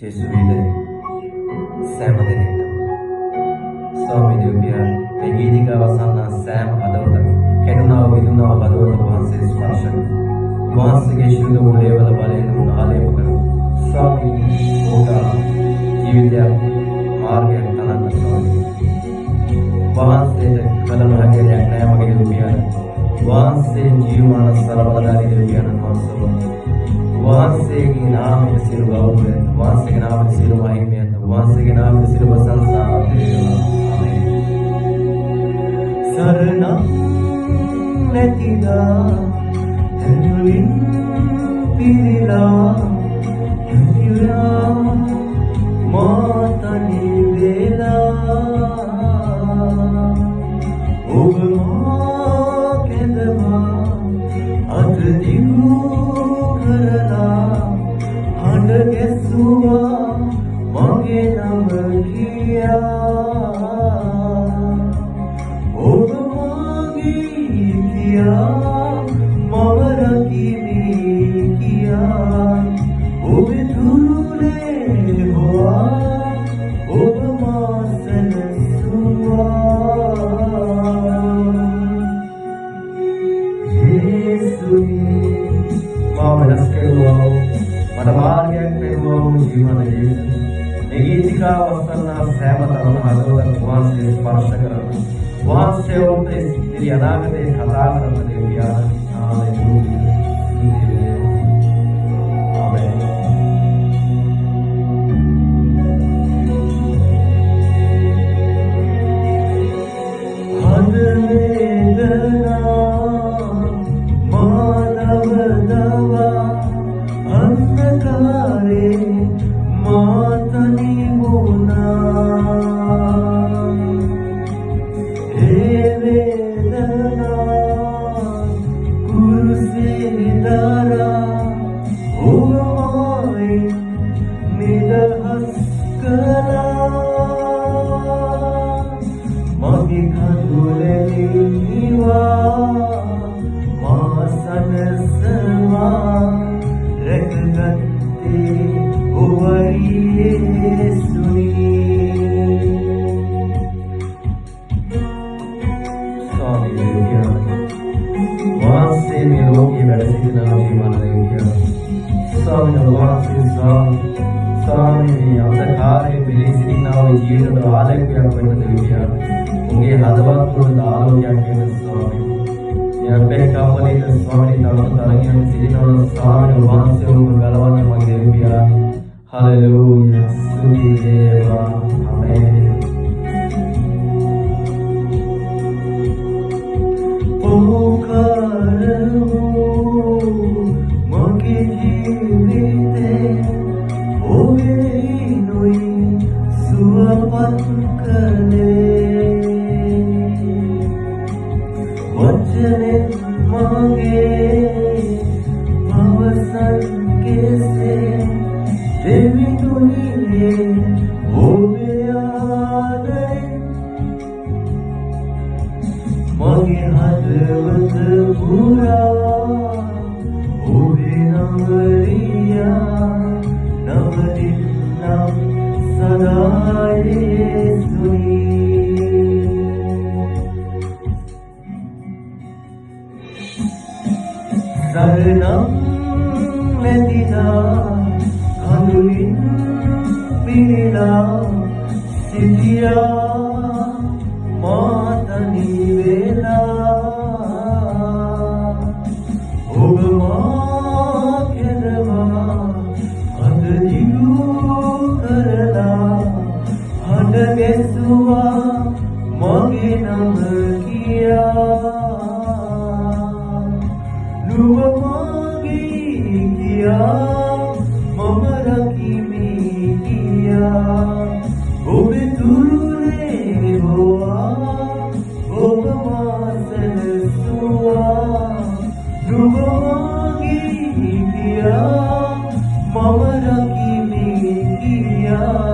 ජේසුවිද සෑම දෙනෙක්ටම ස්වාමී දෙවියන් මේ ගීතිකාව අසන්න සෑම හදවතක් කැඩුනා විදුනා හදවත වහන්සේ ස්පර්ශ කරනවා. වහන්සේගේ ශුද්ධ මුලේවල බලයෙන් උන් ආලේප කරනවා. ස්වාමී උට ජීවිතයක් මාර්ගයක් තනන්න ස්වාමී. වහන්සේට කල නොහැකි දෙයක් නෑ මගේ දෙවියන්. වහන්සේ ජීවමාන සර්වබලධාරී දෙවියන් වහන්සේ. වහන්සේගේ නාමයෙන් සියලු ගෞරවය, වහන්සේගේ නාමයෙන් සියලු මහිමය, වහන්සේගේ නාමයෙන් සියලු ප්‍රශංසා වේවා. ආමේන්. සරණ නැතිදා හැඳුලින් පිරිලා යුරා මාතනි වේලා ඔබ මා කෙඳවා අත දිගු කරලා හඬ ගැසුවා මගේ නම කියා ඔබ මගේ කියා මම රකිමි කියා ඔබ දුරේ හොවා ඔබ මා සැනසුවා යේසුයි මාව වෙනස් කරුවා මට මාර්ගයක් පෙන්වුවා ජීවන ජීවිතේ මේ ගීතිකාව අසන්නා සෑම තරුණ හදවතක් වහන්සේ ස්පර්ශ කරනවා වහන්සේ උන්ට ඉදිරි අනාගතේ කතා කරන දෙවියා හාලෙලූයා ආමේන් හද වේදනා මාතනි වුණා ඒ වේදනා කුරුසේ දරා ඔබයි නිදහස් කළා මගේ කඳුලෙහිවා මා සනසවා රැකගත්තේ වහන්සේ මේ ලෝකයේ වැඩ සිටින ජීවන දෙවියන් ස්වාමීන් වහන්සේ ස්වාමීන් අන්ධකාරයේ පිළි සිටිනා වූ ජීවිතවල ආලෝකයක් වෙන දෙවියන් උන්ගේ හදවත් තුළ ආලෝකයක් වෙන ස්වාමීන් මේ අපේ කවලිත ස්වාමීන් තරගයන් සිටින ස්වාමීන් වහන්සේ උන්ව ගලවන්න මගේ දෙවියන් හලෙලූයා ස්තුති වේවා ආමේන් මගේ ජීවිතේ ඔබේ නොයි සුවපත් කළේ වචනේ මගේ පවසන් කෙසේ දෙවිතුනියේ ඔබේ ආදරේ මගේ හදවත පුරා ඔබේ නම රියා නවතින්නම් සදා යේසුයි සරණම් නැතිදා කඳුලින් පිරිලා සිටියා මාතනි වේලා ඔබ මා කෙඳවා අත දිගු කරලා හඬ ගැසුවා මගේ නම කියා නුඹ මගේ කියා මම රකිමි කියා ඔබ දුරේ හොවා ඔබ මා සැනසුවා නුඹ මගේ කියා මම රකිමි කියා